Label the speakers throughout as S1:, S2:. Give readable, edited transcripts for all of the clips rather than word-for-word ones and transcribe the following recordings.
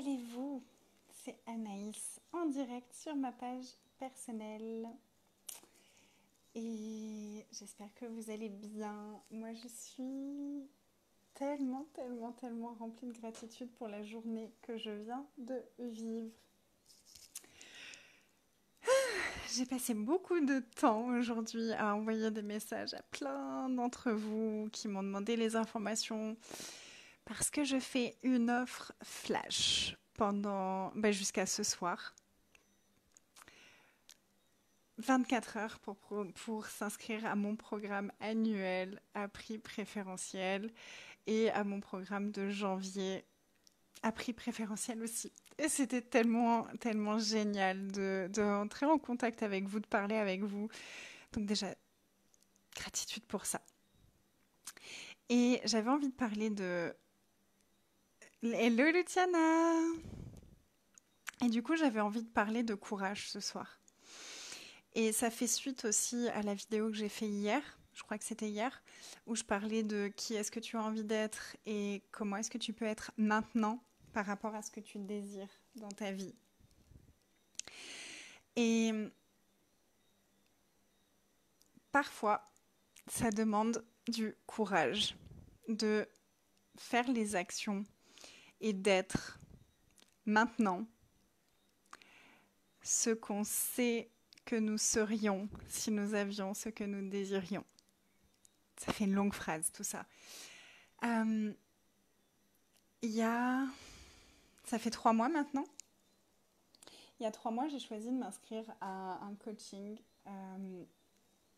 S1: allez-vous? C'est Anaïs en direct sur ma page personnelle et j'espère que vous allez bien. Moi je suis tellement remplie de gratitude pour la journée que je viens de vivre. J'ai passé beaucoup de temps aujourd'hui à envoyer des messages à plein d'entre vous qui m'ont demandé les informations parce que je fais une offre flash jusqu'à ce soir. 24 heures pour s'inscrire à mon programme annuel à prix préférentiel et à mon programme de janvier à prix préférentiel aussi. Et c'était tellement génial de rentrer en contact avec vous, de parler avec vous. Donc déjà, gratitude pour ça. Et j'avais envie de parler de... Hello Luciana! Et du coup, j'avais envie de parler de courage ce soir. Et ça fait suite aussi à la vidéo que j'ai fait hier, je crois que c'était hier, où je parlais de qui est-ce que tu as envie d'être et comment est-ce que tu peux être maintenant par rapport à ce que tu désires dans ta vie. Et parfois, ça demande du courage de faire les actions et d'être maintenant ce qu'on sait que nous serions si nous avions ce que nous désirions. Ça fait une longue phrase, tout ça. Ça fait 3 mois maintenant. Il y a 3 mois, j'ai choisi de m'inscrire à un coaching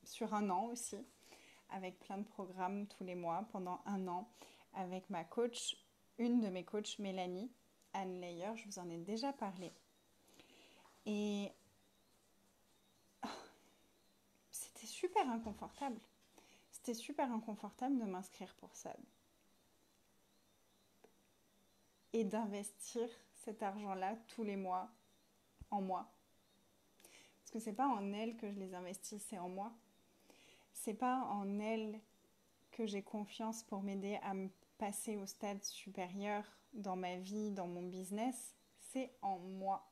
S1: sur un an aussi, avec plein de programmes tous les mois pendant un an, avec ma coach, une de mes coachs, Mélanie, Anne Layer, je vous en ai déjà parlé. Et c'était super inconfortable. C'était super inconfortable de m'inscrire pour ça. Et d'investir cet argent-là tous les mois en moi. Parce que c'est pas en elle que je les investis, c'est en moi. C'est pas en elle que j'ai confiance pour m'aider à me passer au stade supérieur dans ma vie, dans mon business, c'est en moi.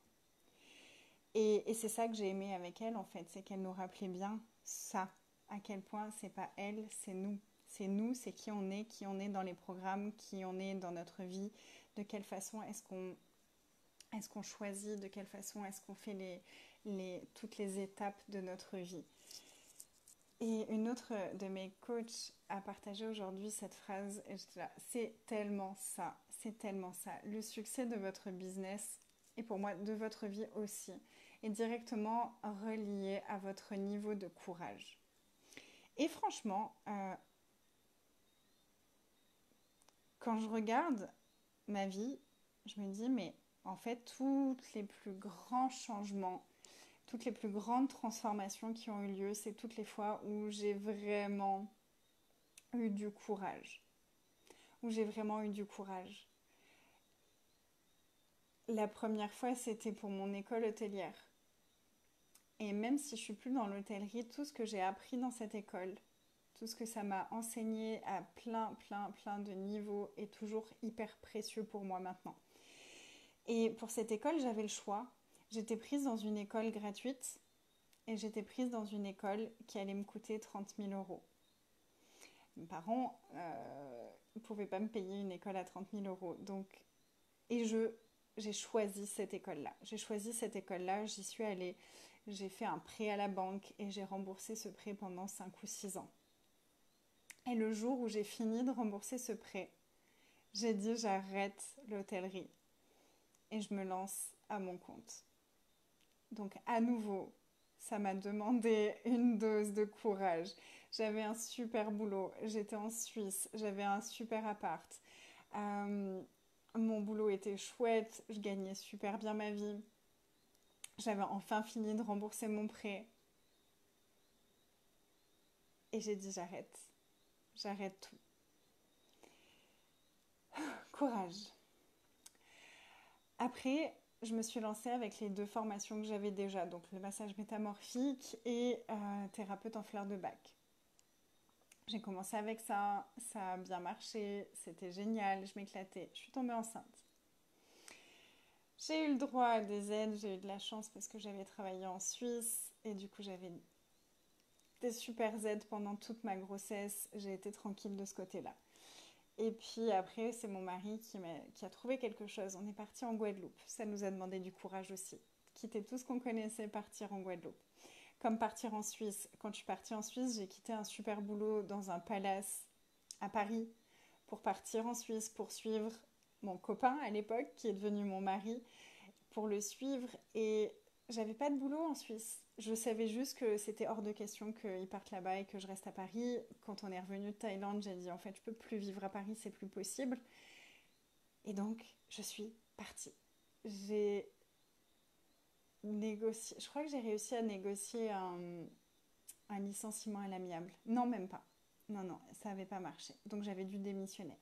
S1: Et c'est ça que j'ai aimé avec elle en fait, c'est qu'elle nous rappelait bien ça, à quel point c'est pas elle, c'est nous. C'est nous, c'est qui on est dans les programmes, qui on est dans notre vie, de quelle façon est-ce qu'on choisit, de quelle façon est-ce qu'on fait toutes les étapes de notre vie. Et une autre de mes coachs a partagé aujourd'hui cette phrase, et j'étais là, c'est tellement ça. Le succès de votre business, et pour moi de votre vie aussi, est directement relié à votre niveau de courage. Et franchement, quand je regarde ma vie, je me dis, mais en fait, tous les plus grands changements, toutes les plus grandes transformations qui ont eu lieu, c'est toutes les fois où j'ai vraiment eu du courage. La première fois, c'était pour mon école hôtelière. Et même si je suis plus dans l'hôtellerie, tout ce que j'ai appris dans cette école, tout ce que ça m'a enseigné à plein de niveaux est toujours hyper précieux pour moi maintenant. Et pour cette école, j'avais le choix. J'étais prise dans une école gratuite et j'étais prise dans une école qui allait me coûter 30 000 euros. Mes parents ne pouvaient pas me payer une école à 30 000 euros. J'ai choisi cette école-là. J'y suis allée. J'ai fait un prêt à la banque et j'ai remboursé ce prêt pendant 5 ou 6 ans. Et le jour où j'ai fini de rembourser ce prêt, j'ai dit j'arrête l'hôtellerie et je me lance à mon compte. Donc à nouveau, ça m'a demandé une dose de courage. J'avais un super boulot, j'étais en Suisse, j'avais un super appart. Mon boulot était chouette, je gagnais super bien ma vie. J'avais enfin fini de rembourser mon prêt. Et j'ai dit j'arrête tout. Courage. Après, je me suis lancée avec les 2 formations que j'avais déjà, donc le massage métamorphique et thérapeute en fleurs de bac. J'ai commencé avec ça, ça a bien marché, c'était génial, je m'éclatais. Je suis tombée enceinte. J'ai eu le droit à des aides, j'ai eu de la chance parce que j'avais travaillé en Suisse et du coup j'avais des super aides pendant toute ma grossesse. J'ai été tranquille de ce côté-là. Et puis après, c'est mon mari qui a trouvé quelque chose. On est parti en Guadeloupe. Ça nous a demandé du courage aussi. Quitter tout ce qu'on connaissait, partir en Guadeloupe. Comme partir en Suisse. Quand je suis partie en Suisse, j'ai quitté un super boulot dans un palace à Paris pour partir en Suisse, pour suivre mon copain à l'époque, qui est devenu mon mari, pour le suivre. Et j'avais pas de boulot en Suisse. Je savais juste que c'était hors de question qu'il parte là-bas et que je reste à Paris. Quand on est revenu de Thaïlande, j'ai dit en fait, je peux plus vivre à Paris, c'est plus possible. Et donc, je suis partie. J'ai négocié, je crois que j'ai réussi à négocier un licenciement à l'amiable. Non, même pas. Non, non, ça n'avait pas marché. Donc, j'avais dû démissionner.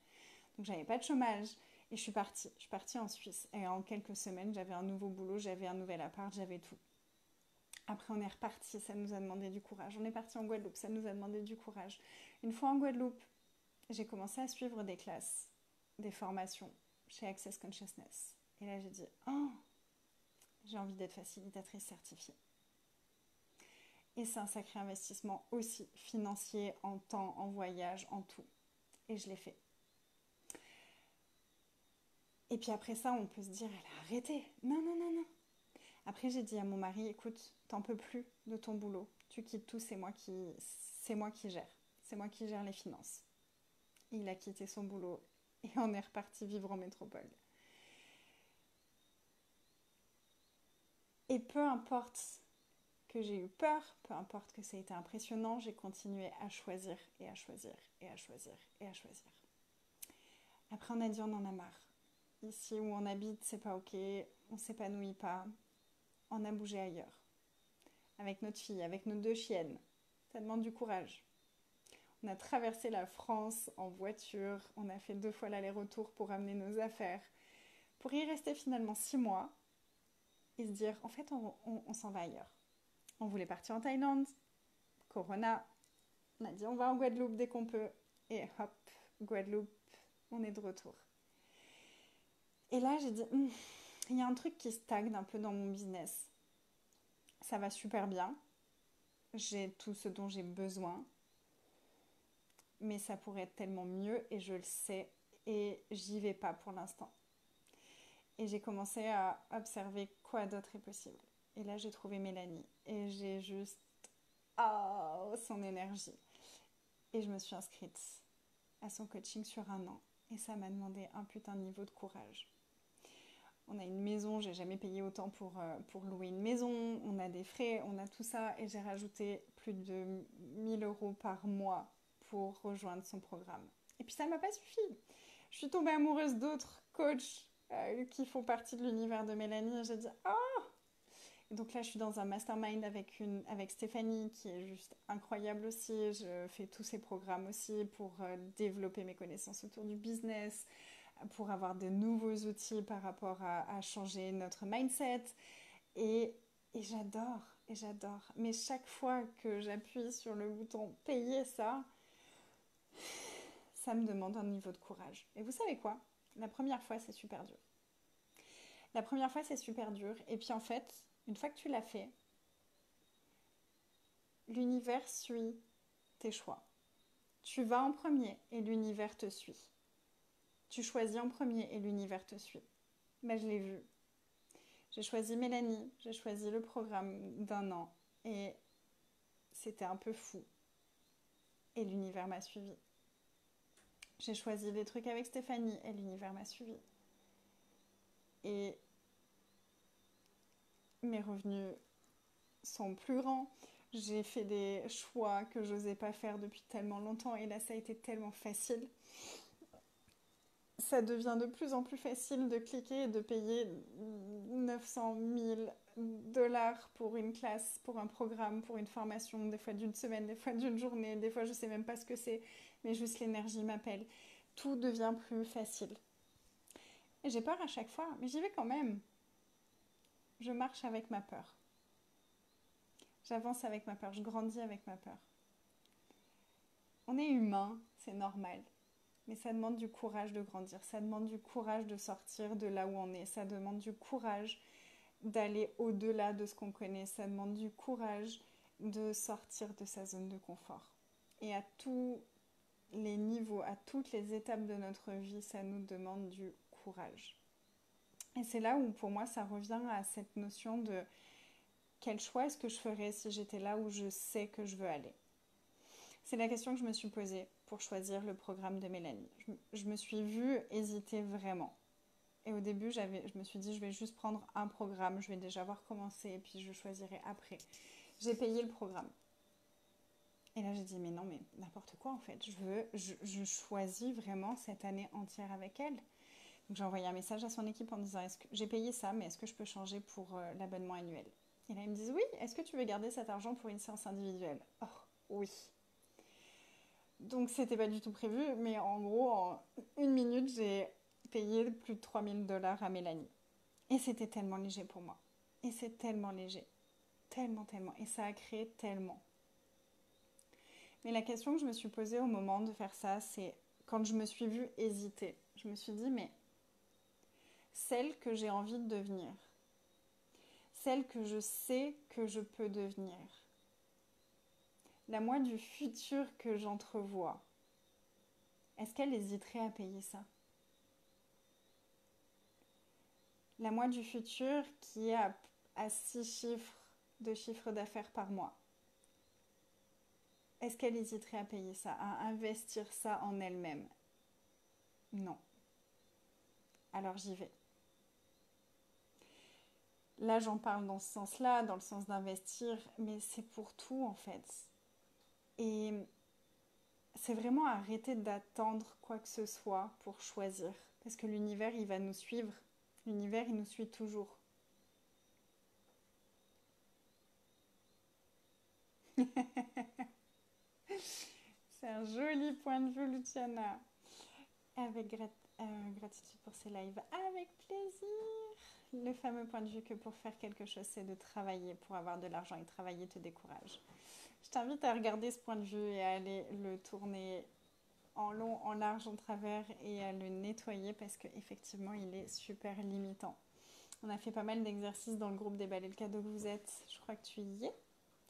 S1: Donc, j'avais pas de chômage. Et je suis partie. Je suis partie en Suisse. Et en quelques semaines, j'avais un nouveau boulot, j'avais un nouvel appart, j'avais tout. Après, on est reparti, ça nous a demandé du courage. On est parti en Guadeloupe, ça nous a demandé du courage. Une fois en Guadeloupe, j'ai commencé à suivre des classes, des formations chez Access Consciousness. Et là, j'ai dit, oh, j'ai envie d'être facilitatrice certifiée. Et c'est un sacré investissement aussi financier, en temps, en voyage, en tout. Et je l'ai fait. Et puis après ça, on peut se dire, elle a arrêté. Non, non, non, non. Après, j'ai dit à mon mari, écoute, t'en peux plus de ton boulot. Tu quittes tout, c'est moi qui gère. C'est moi qui gère les finances. Il a quitté son boulot et on est reparti vivre en métropole. Et peu importe que j'ai eu peur, peu importe que ça a été impressionnant, j'ai continué à choisir et à choisir et à choisir et à choisir. Après, on a dit on en a marre. Ici où on habite, c'est pas ok, on s'épanouit pas, on a bougé ailleurs. Avec notre fille, avec nos 2 chiennes. Ça demande du courage. On a traversé la France en voiture, on a fait 2 fois l'aller-retour pour amener nos affaires, pour y rester finalement 6 mois et se dire en fait on s'en va ailleurs. On voulait partir en Thaïlande, Corona, on a dit on va en Guadeloupe dès qu'on peut et hop, Guadeloupe, on est de retour. Et là j'ai dit il y a un truc qui stagne un peu dans mon business. Ça va super bien, j'ai tout ce dont j'ai besoin, mais ça pourrait être tellement mieux et je le sais et j'y vais pas pour l'instant. Et j'ai commencé à observer quoi d'autre est possible. Et là, j'ai trouvé Mélanie. Et j'ai juste... Oh, son énergie. Et je me suis inscrite à son coaching sur 1 an. Et ça m'a demandé un putain de niveau de courage. On a une maison, j'ai jamais payé autant pour louer une maison. On a des frais, on a tout ça. Et j'ai rajouté plus de 1 000 € par mois pour rejoindre son programme. Et puis ça m'a pas suffi. Je suis tombée amoureuse d'autres coachs qui font partie de l'univers de Mélanie. Et j'ai dit, oh. Et donc là, je suis dans un mastermind avec Stéphanie, qui est juste incroyable aussi. Je fais tous ces programmes aussi pour développer mes connaissances autour du business, pour avoir de nouveaux outils par rapport à changer notre mindset. Et, et j'adore, et j'adore. Mais chaque fois que j'appuie sur le bouton payer ça, ça me demande un niveau de courage. Et vous savez quoi? La première fois, c'est super dur. La première fois, c'est super dur. Et puis en fait, une fois que tu l'as fait, l'univers suit tes choix. Tu vas en premier et l'univers te suit. Tu choisis en premier et l'univers te suit. Ben, je l'ai vu. J'ai choisi Mélanie, j'ai choisi le programme d'1 an et c'était un peu fou. Et l'univers m'a suivi. J'ai choisi des trucs avec Stéphanie et l'univers m'a suivi. Et mes revenus sont plus grands. J'ai fait des choix que je n'osais pas faire depuis tellement longtemps et là ça a été tellement facile. Ça devient de plus en plus facile de cliquer et de payer 900 000 $ pour une classe, pour un programme, pour une formation, des fois d'une semaine, des fois d'une journée, des fois je ne sais même pas ce que c'est, mais juste l'énergie m'appelle. Tout devient plus facile. Et j'ai peur à chaque fois, mais j'y vais quand même. Je marche avec ma peur. J'avance avec ma peur, je grandis avec ma peur. On est humain, c'est normal. Mais ça demande du courage de grandir, ça demande du courage de sortir de là où on est, ça demande du courage d'aller au-delà de ce qu'on connaît, ça demande du courage de sortir de sa zone de confort. Et à tous les niveaux, à toutes les étapes de notre vie, ça nous demande du courage. Et c'est là où pour moi ça revient à cette notion de quel choix est-ce que je ferais si j'étais là où je sais que je veux aller. C'est la question que je me suis posée pour choisir le programme de Mélanie. Je me suis vue hésiter vraiment. Et au début, je me suis dit, je vais juste prendre un programme, je vais déjà voir commencer et puis je choisirai après. J'ai payé le programme. Et là, j'ai dit, mais non, mais n'importe quoi en fait. Je choisis vraiment cette année entière avec elle. Donc j'ai envoyé un message à son équipe en disant, j'ai payé ça, mais est-ce que je peux changer pour l'abonnement annuel? Et là, ils me disent, oui, est-ce que tu veux garder cet argent pour une séance individuelle? Oh, oui. Donc c'était pas du tout prévu, mais en gros, en une minute, j'ai payé plus de 3000 $ à Mélanie. Et c'était tellement léger pour moi. Et c'est tellement léger. Tellement, tellement. Et ça a créé tellement. Mais la question que je me suis posée au moment de faire ça, c'est quand je me suis vue hésiter. Je me suis dit, mais celle que j'ai envie de devenir, celle que je sais que je peux devenir, la moi du futur que j'entrevois, est-ce qu'elle hésiterait à payer ça? La moi du futur qui est à 6 chiffres de chiffre d'affaires par mois, est-ce qu'elle hésiterait à payer ça, à investir ça en elle-même? Non. Alors j'y vais. Là, j'en parle dans ce sens-là, dans le sens d'investir, mais c'est pour tout en fait. Et c'est vraiment arrêter d'attendre quoi que ce soit pour choisir. Parce que l'univers, il va nous suivre. L'univers, il nous suit toujours. C'est un joli point de vue, Luciana. Avec gratitude pour ces lives. Avec plaisir. Le fameux point de vue que pour faire quelque chose, c'est de travailler pour avoir de l'argent et travailler te décourage. Je t'invite à regarder ce point de vue et à aller le tourner en long, en large, en travers et à le nettoyer parce qu'effectivement, il est super limitant. On a fait pas mal d'exercices dans le groupe Déballer le cadeau que vous êtes. Je crois que tu y es.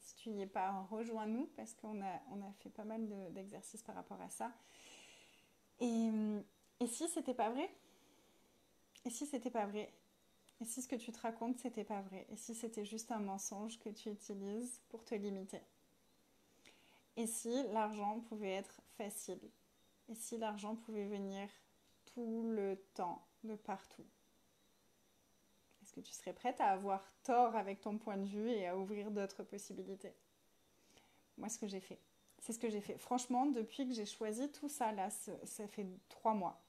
S1: Si tu n'y es pas, rejoins-nous parce qu'on a fait pas mal d'exercices par rapport à ça. Et si c'était pas vrai? Et si c'était pas vrai? Et si ce que tu te racontes, c'était pas vrai? Et si c'était juste un mensonge que tu utilises pour te limiter? Et si l'argent pouvait être facile? Et si l'argent pouvait venir tout le temps, de partout? Est-ce que tu serais prête à avoir tort avec ton point de vue et à ouvrir d'autres possibilités? Moi, ce que j'ai fait. C'est ce que j'ai fait. Franchement, depuis que j'ai choisi tout ça, là, ça fait 3 mois.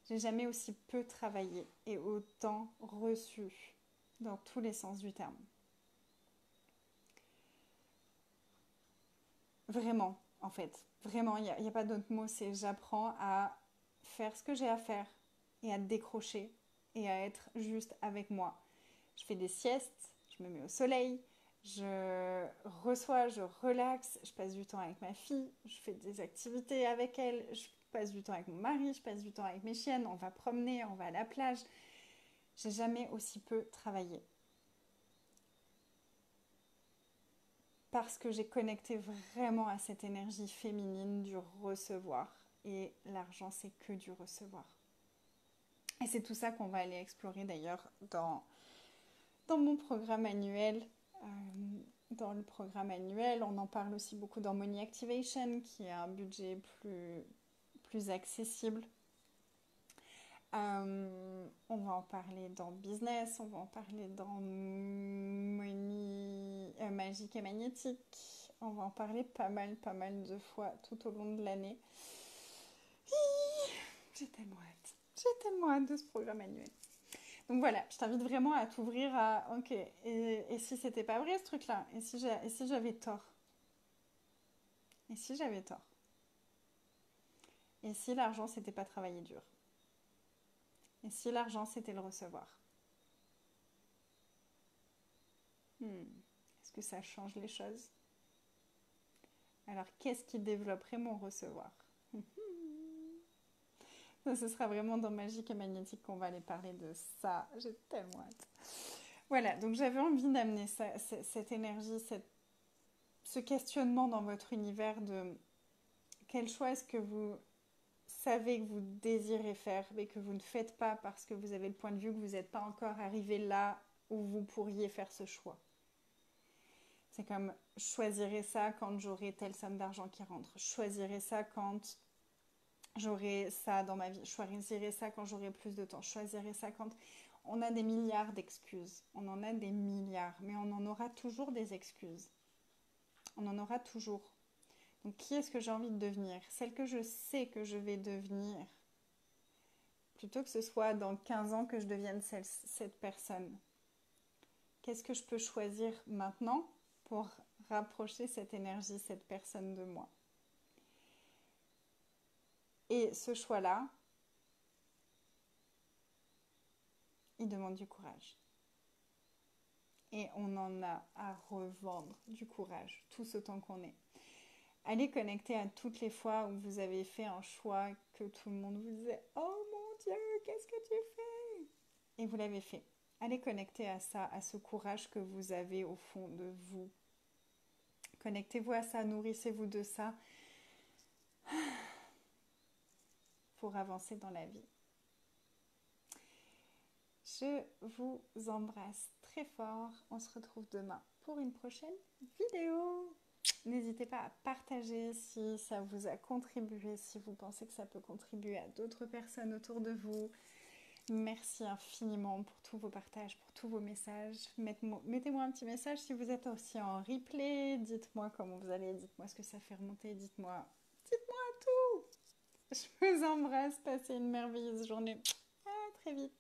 S1: J'ai jamais aussi peu travaillé et autant reçu dans tous les sens du terme. Vraiment, en fait. Vraiment, il n'y a pas d'autre mot. C'est j'apprends à faire ce que j'ai à faire et à décrocher et à être juste avec moi. Je fais des siestes, je me mets au soleil, je reçois, je relaxe, je passe du temps avec ma fille, je fais des activités avec elle, je passe du temps avec mon mari, je passe du temps avec mes chiennes, on va promener, on va à la plage. J'ai jamais aussi peu travaillé. Parce que j'ai connecté vraiment à cette énergie féminine du recevoir. Et l'argent, c'est que du recevoir. Et c'est tout ça qu'on va aller explorer d'ailleurs dans mon programme annuel. Dans le programme annuel, on en parle aussi beaucoup dans Money Activation, qui est un budget plus accessible. On va en parler dans Business, on va en parler dans Money Magique et Magnétique. On va en parler pas mal de fois tout au long de l'année. J'ai tellement hâte. J'ai tellement hâte de ce programme annuel. Donc voilà, je t'invite vraiment à t'ouvrir à ok, et si c'était pas vrai ce truc-là? Et si j'avais tort? Et si j'avais tort? Et si l'argent c'était pas travailler dur? Et si l'argent c'était le recevoir? Est-ce que ça change les choses? Alors qu'est-ce qui développerait mon recevoir? Ce sera vraiment dans Magique et Magnétique qu'on va aller parler de ça. J'ai tellement hâte. Voilà, donc j'avais envie d'amener cette énergie, ce questionnement dans votre univers de quel choix est-ce que vous savez que vous désirez faire mais que vous ne faites pas parce que vous avez le point de vue que vous n'êtes pas encore arrivé là où vous pourriez faire ce choix. C'est comme, je choisirai ça quand j'aurai telle somme d'argent qui rentre. Je choisirai ça quand j'aurai ça dans ma vie. Je choisirai ça quand j'aurai plus de temps. Je choisirai ça quand... On a des milliards d'excuses. On en a des milliards. Mais on en aura toujours des excuses. On en aura toujours. Donc qui est-ce que j'ai envie de devenir? Celle que je sais que je vais devenir. Plutôt que ce soit dans 15 ans que je devienne cette personne. Qu'est-ce que je peux choisir maintenant pour rapprocher cette énergie, cette personne de moi? Et ce choix-là, il demande du courage. Et on en a à revendre du courage, tout autant qu'on est. Allez connecter à toutes les fois où vous avez fait un choix que tout le monde vous disait « Oh mon Dieu, qu'est-ce que tu fais ?» Et vous l'avez fait. Allez connecter à ça, à ce courage que vous avez au fond de vous. Connectez-vous à ça, nourrissez-vous de ça pour avancer dans la vie. Je vous embrasse très fort. On se retrouve demain pour une prochaine vidéo. N'hésitez pas à partager si ça vous a contribué, si vous pensez que ça peut contribuer à d'autres personnes autour de vous. Merci infiniment pour tous vos partages, pour tous vos messages. Mettez-moi un petit message si vous êtes aussi en replay. Dites-moi comment vous allez, dites-moi ce que ça fait remonter, dites-moi tout. Je vous embrasse, passez une merveilleuse journée. À très vite.